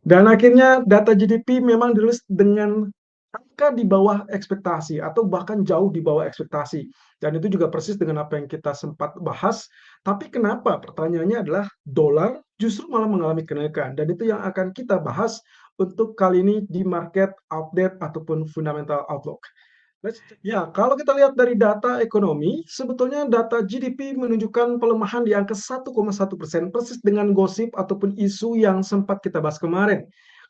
Dan akhirnya data GDP memang dirilis dengan angka di bawah ekspektasi atau bahkan jauh di bawah ekspektasi. Dan itu juga persis dengan apa yang kita sempat bahas. Tapi kenapa? Pertanyaannya adalah dolar justru malah mengalami kenaikan. Dan itu yang akan kita bahas untuk kali ini di market update ataupun fundamental outlook. Ya, kalau kita lihat dari data ekonomi, sebetulnya data GDP menunjukkan pelemahan di angka 1,1%, persis dengan gosip ataupun isu yang sempat kita bahas kemarin.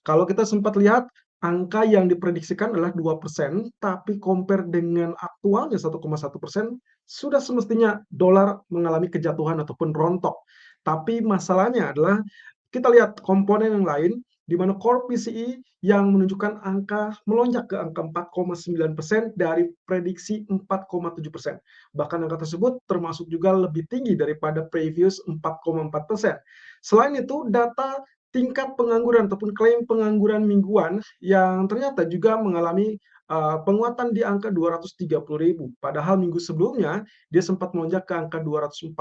Kalau kita sempat lihat, angka yang diprediksikan adalah 2%, tapi compare dengan aktualnya 1,1%, sudah semestinya dolar mengalami kejatuhan ataupun rontok. Tapi masalahnya adalah kita lihat komponen yang lain, di mana core PCE yang menunjukkan angka melonjak ke angka 4,9% dari prediksi 4,7%. Bahkan angka tersebut termasuk juga lebih tinggi daripada previous 4,4%. Selain itu, data tingkat pengangguran ataupun klaim pengangguran mingguan yang ternyata juga mengalami penguatan di angka 230.000. Padahal minggu sebelumnya dia sempat melonjak ke angka 246.000,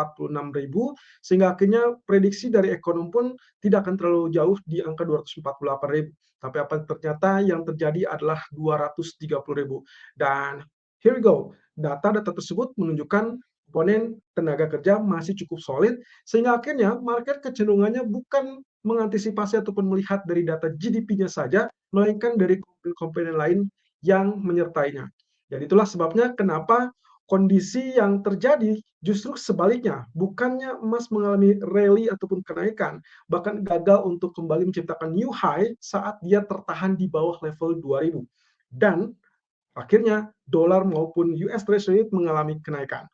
sehingga akhirnya prediksi dari ekonom pun tidak akan terlalu jauh di angka 248.000. Tapi apa ternyata yang terjadi adalah 230.000. Dan here we go. Data-data tersebut menunjukkan komponen tenaga kerja masih cukup solid, sehingga akhirnya market kecenderungannya bukan mengantisipasi ataupun melihat dari data GDP-nya saja, melainkan dari komponen lain yang menyertainya. Dan itulah sebabnya kenapa kondisi yang terjadi justru sebaliknya, bukannya emas mengalami rally ataupun kenaikan, bahkan gagal untuk kembali menciptakan new high saat dia tertahan di bawah level 2000. Dan akhirnya dolar maupun US Treasury mengalami kenaikan.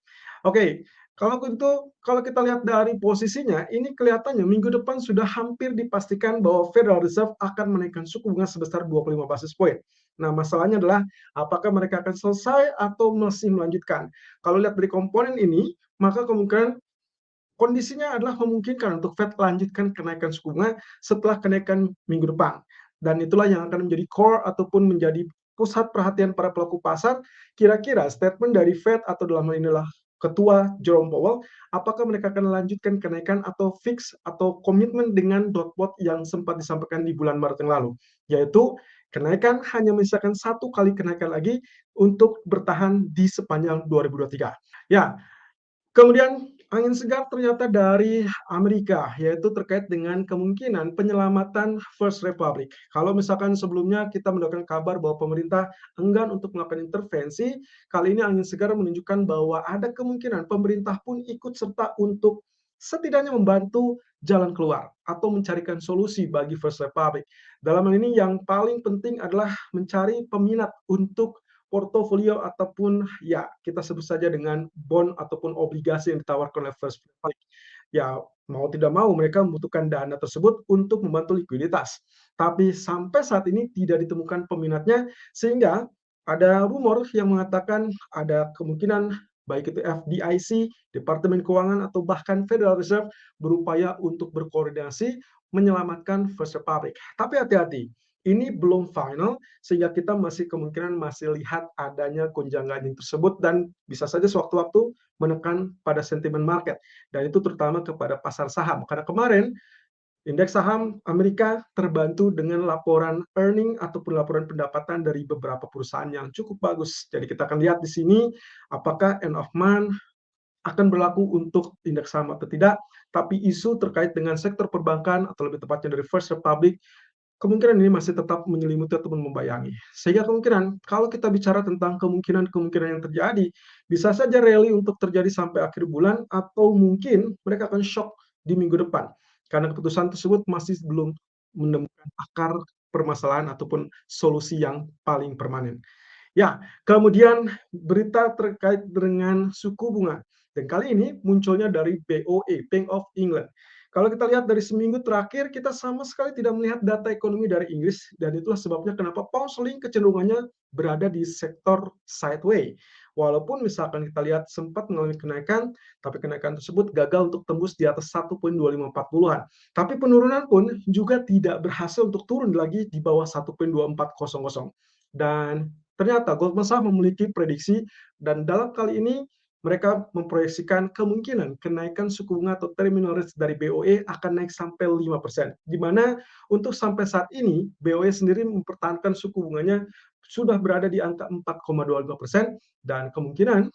Oke, kalau kita lihat dari posisinya, ini kelihatannya minggu depan sudah hampir dipastikan bahwa Federal Reserve akan menaikkan suku bunga sebesar 25 basis point. Nah, masalahnya adalah apakah mereka akan selesai atau masih melanjutkan. Kalau lihat dari komponen ini, maka kemungkinan kondisinya adalah memungkinkan untuk Fed lanjutkan kenaikan suku bunga setelah kenaikan minggu depan. Dan itulah yang akan menjadi core ataupun menjadi pusat perhatian para pelaku pasar. Kira-kira statement dari Fed atau dalam hal inilah Ketua Jerome Powell, apakah mereka akan lanjutkan kenaikan atau fix atau komitmen dengan dot plot yang sempat disampaikan di bulan Maret yang lalu, yaitu kenaikan hanya menyisakan satu kali kenaikan lagi untuk bertahan di sepanjang 2023. Ya, kemudian angin segar ternyata dari Amerika, yaitu terkait dengan kemungkinan penyelamatan First Republic. Kalau misalkan sebelumnya kita mendapatkan kabar bahwa pemerintah enggan untuk melakukan intervensi, kali ini angin segar menunjukkan bahwa ada kemungkinan pemerintah pun ikut serta untuk setidaknya membantu jalan keluar atau mencarikan solusi bagi First Republic. Dalam hal ini yang paling penting adalah mencari peminat untuk portofolio ataupun ya kita sebut saja dengan bond ataupun obligasi yang ditawarkan oleh First Republic. Ya mau tidak mau mereka membutuhkan dana tersebut untuk membantu likuiditas. Tapi sampai saat ini tidak ditemukan peminatnya sehingga ada rumor yang mengatakan ada kemungkinan baik itu FDIC, Departemen Keuangan atau bahkan Federal Reserve berupaya untuk berkoordinasi menyelamatkan First Republic. Tapi hati-hati, ini belum final sehingga kita masih kemungkinan masih lihat adanya gonjang-ganjing tersebut dan bisa saja sewaktu-waktu menekan pada sentimen market dan itu terutama kepada pasar saham karena kemarin indeks saham Amerika terbantu dengan laporan earning ataupun laporan pendapatan dari beberapa perusahaan yang cukup bagus. Jadi kita akan lihat di sini apakah end of month akan berlaku untuk indeks saham atau tidak, tapi isu terkait dengan sektor perbankan atau lebih tepatnya dari First Republic kemungkinan ini masih tetap menyelimuti ataupun membayangi. Sehingga kemungkinan kalau kita bicara tentang kemungkinan-kemungkinan yang terjadi, bisa saja rally untuk terjadi sampai akhir bulan atau mungkin mereka akan shock di minggu depan. Karena keputusan tersebut masih belum menemukan akar permasalahan ataupun solusi yang paling permanen. Ya, kemudian berita terkait dengan suku bunga. Dan kali ini munculnya dari BOE, Bank of England. Kalau kita lihat dari seminggu terakhir, kita sama sekali tidak melihat data ekonomi dari Inggris, dan itulah sebabnya kenapa pound sterling kecenderungannya berada di sektor sideways. Walaupun misalkan kita lihat sempat mengalami kenaikan, tapi kenaikan tersebut gagal untuk tembus di atas 1.2540-an. Tapi penurunan pun juga tidak berhasil untuk turun lagi di bawah 1.2400. Dan ternyata Goldman Sachs memiliki prediksi dan dalam kali ini mereka memproyeksikan kemungkinan kenaikan suku bunga atau terminal rate dari BOE akan naik sampai 5%. Di mana untuk sampai saat ini BOE sendiri mempertahankan suku bunganya sudah berada di angka 4,25% dan kemungkinan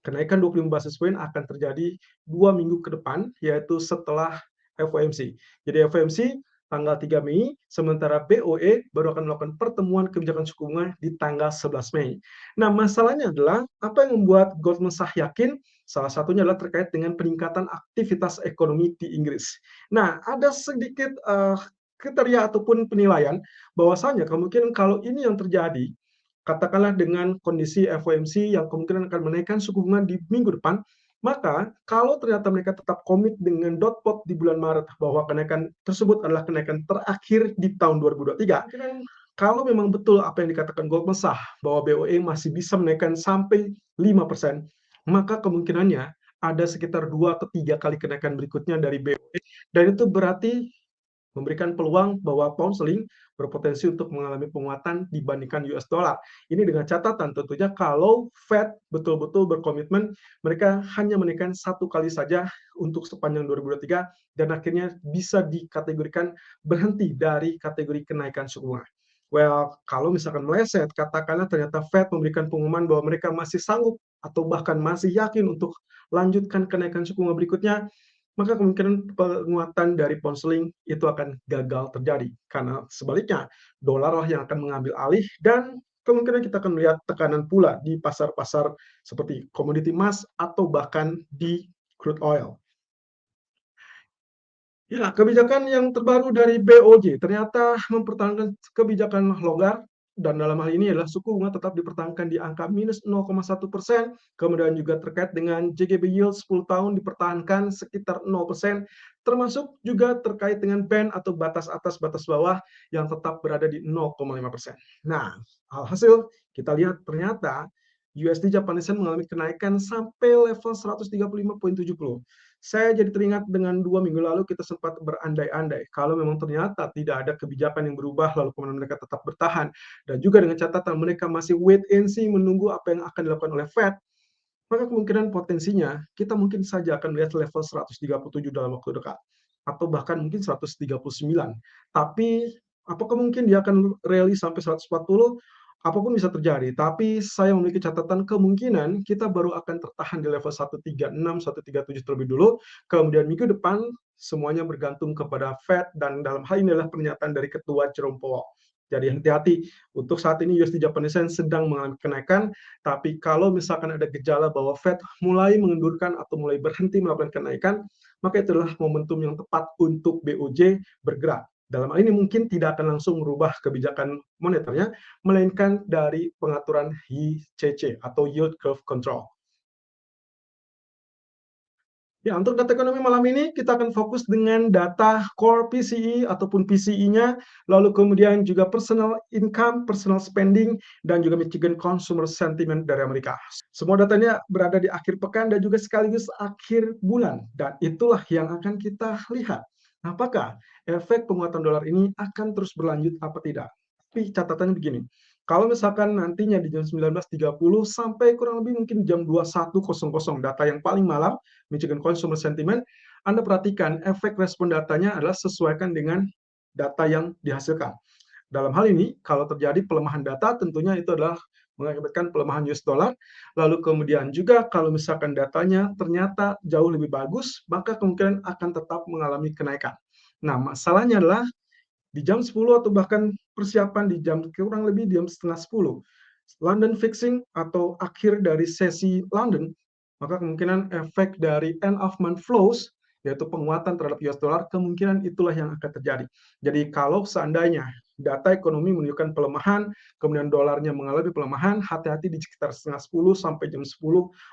kenaikan 25 basis point akan terjadi 2 minggu ke depan, yaitu setelah FOMC. Jadi FOMC tanggal 3 Mei, sementara BOE baru akan melakukan pertemuan kebijakan suku bunga di tanggal 11 Mei. Nah, masalahnya adalah apa yang membuat Goldman Sachs yakin? Salah satunya adalah terkait dengan peningkatan aktivitas ekonomi di Inggris. Nah, ada sedikit kriteria ataupun penilaian bahwasanya kemungkinan kalau ini yang terjadi, katakanlah dengan kondisi FOMC yang kemungkinan akan menaikkan suku bunga di minggu depan, maka kalau ternyata mereka tetap komit dengan dot plot di bulan Maret bahwa kenaikan tersebut adalah kenaikan terakhir di tahun 2023, kemungkinan kalau memang betul apa yang dikatakan Goldman Sachs bahwa BOE masih bisa menaikkan sampai 5%, maka kemungkinannya ada sekitar 2 atau 3 kali kenaikan berikutnya dari BOE, dan itu berarti memberikan peluang bahwa pound sterling berpotensi untuk mengalami penguatan dibandingkan US dollar. Ini dengan catatan tentunya kalau Fed betul-betul berkomitmen mereka hanya menaikkan 1 kali saja untuk sepanjang 2023 dan akhirnya bisa dikategorikan berhenti dari kategori kenaikan suku bunga. Well, kalau misalkan meleset, katakanlah ternyata Fed memberikan pengumuman bahwa mereka masih sanggup atau bahkan masih yakin untuk lanjutkan kenaikan suku bunga berikutnya, maka kemungkinan penguatan dari pound sterling itu akan gagal terjadi. Karena sebaliknya, dolar lah yang akan mengambil alih dan kemungkinan kita akan melihat tekanan pula di pasar-pasar seperti komoditi emas atau bahkan di crude oil. Ya, kebijakan yang terbaru dari BOJ ternyata mempertahankan kebijakan longgar dan dalam hal ini adalah suku bunga tetap dipertahankan di angka minus 0,1%, kemudian juga terkait dengan JGB yield 10 tahun dipertahankan sekitar 0%, termasuk juga terkait dengan band atau batas atas batas bawah yang tetap berada di 0,5%. Nah, alhasil kita lihat ternyata USD Japanese Yen mengalami kenaikan sampai level 135,70. Saya jadi teringat dengan 2 minggu lalu kita sempat berandai-andai kalau memang ternyata tidak ada kebijakan yang berubah lalu kemudian mereka tetap bertahan dan juga dengan catatan mereka masih wait and see menunggu apa yang akan dilakukan oleh Fed, maka kemungkinan potensinya kita mungkin saja akan melihat level 137 dalam waktu dekat atau bahkan mungkin 139. Tapi apakah mungkin dia akan rally sampai 140? Apapun bisa terjadi, tapi saya memiliki catatan kemungkinan kita baru akan tertahan di level 136, 137 terlebih dulu, kemudian minggu depan semuanya bergantung kepada Fed dan dalam hal ini adalah pernyataan dari Ketua Jerome Powell. Jadi hati-hati, untuk saat ini USD Japanese Yen sedang mengalami kenaikan, tapi kalau misalkan ada gejala bahwa Fed mulai mengendurkan atau mulai berhenti melakukan kenaikan, maka itulah momentum yang tepat untuk BOJ bergerak. Dalam hal ini mungkin tidak akan langsung merubah kebijakan moneternya, melainkan dari pengaturan YCC atau Yield Curve Control. Ya, untuk data ekonomi malam ini kita akan fokus dengan data core PCE ataupun PCE-nya, lalu kemudian juga personal income, personal spending, dan juga Michigan Consumer Sentiment dari Amerika. Semua datanya berada di akhir pekan dan juga sekaligus akhir bulan, dan itulah yang akan kita lihat. Apakah efek penguatan dolar ini akan terus berlanjut apa tidak? Tapi catatannya begini, kalau misalkan nantinya di jam 19.30 sampai kurang lebih mungkin jam 21.00 data yang paling malam, Michigan Consumer Sentiment, Anda perhatikan efek respon datanya adalah sesuaikan dengan data yang dihasilkan. Dalam hal ini, kalau terjadi pelemahan data, tentunya itu adalah mengakibatkan pelemahan US dollar. Lalu kemudian juga kalau misalkan datanya ternyata jauh lebih bagus, maka kemungkinan akan tetap mengalami kenaikan. Nah, masalahnya adalah di jam 10 atau bahkan persiapan di jam kurang lebih jam setengah 10, London fixing atau akhir dari sesi London, maka kemungkinan efek dari end of month flows, yaitu penguatan terhadap US dollar, kemungkinan itulah yang akan terjadi. Jadi kalau seandainya data ekonomi menunjukkan pelemahan, kemudian dolarnya mengalami pelemahan, hati-hati di sekitar setengah 10 sampai jam 10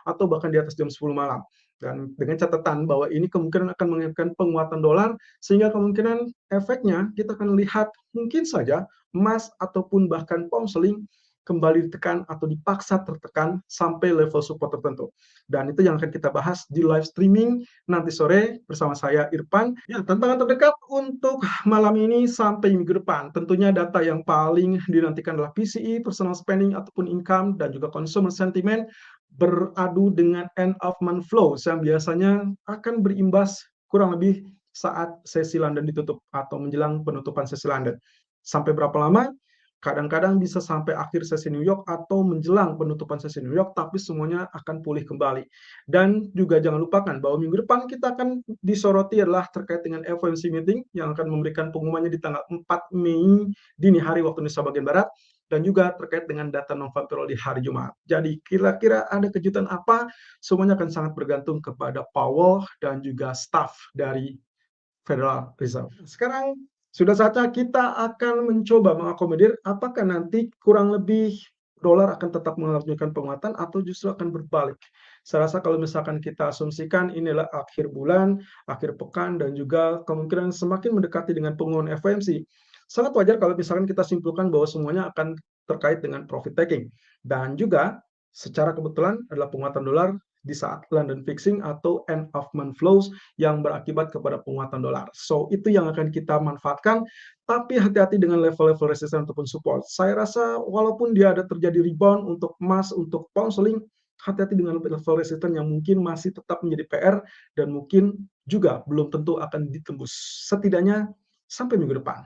atau bahkan di atas jam 10 malam. Dan dengan catatan bahwa ini kemungkinan akan mengakibatkan penguatan dolar, sehingga kemungkinan efeknya kita akan lihat mungkin saja emas ataupun bahkan pound sterling kembali ditekan atau dipaksa tertekan sampai level support tertentu. Dan itu yang akan kita bahas di live streaming nanti sore bersama saya Irfan. Ya, tantangan terdekat untuk malam ini sampai minggu depan. Tentunya data yang paling dinantikan adalah PCE, personal spending ataupun income dan juga consumer sentiment. beradu dengan end of month flows yang biasanya akan berimbas kurang lebih saat sesi London ditutup atau menjelang penutupan sesi London. Sampai berapa lama? Kadang-kadang bisa sampai akhir sesi New York atau menjelang penutupan sesi New York, tapi semuanya akan pulih kembali. Dan juga jangan lupakan bahwa minggu depan kita akan disoroti adalah terkait dengan FOMC meeting yang akan memberikan pengumumannya di tanggal 4 Mei dini hari waktu Indonesia bagian Barat, dan juga terkait dengan data non-farm di hari Jumat. Jadi kira-kira ada kejutan apa? Semuanya akan sangat bergantung kepada Powell dan juga staff dari Federal Reserve. Sekarang sudah saatnya kita akan mencoba mengakomodir apakah nanti kurang lebih dolar akan tetap melanjutkan penguatan atau justru akan berbalik. Saya rasa kalau misalkan kita asumsikan inilah akhir bulan, akhir pekan, dan juga kemungkinan semakin mendekati dengan pengumuman FOMC, sangat wajar kalau misalkan kita simpulkan bahwa semuanya akan terkait dengan profit taking. Dan juga secara kebetulan adalah penguatan dolar di saat London fixing atau end of month flows yang berakibat kepada penguatan dolar. So, itu yang akan kita manfaatkan, tapi hati-hati dengan level-level resistance ataupun support. Saya rasa walaupun dia ada terjadi rebound untuk emas, untuk pound sterling, hati-hati dengan level resistance yang mungkin masih tetap menjadi PR dan mungkin juga belum tentu akan ditembus. Setidaknya sampai minggu depan.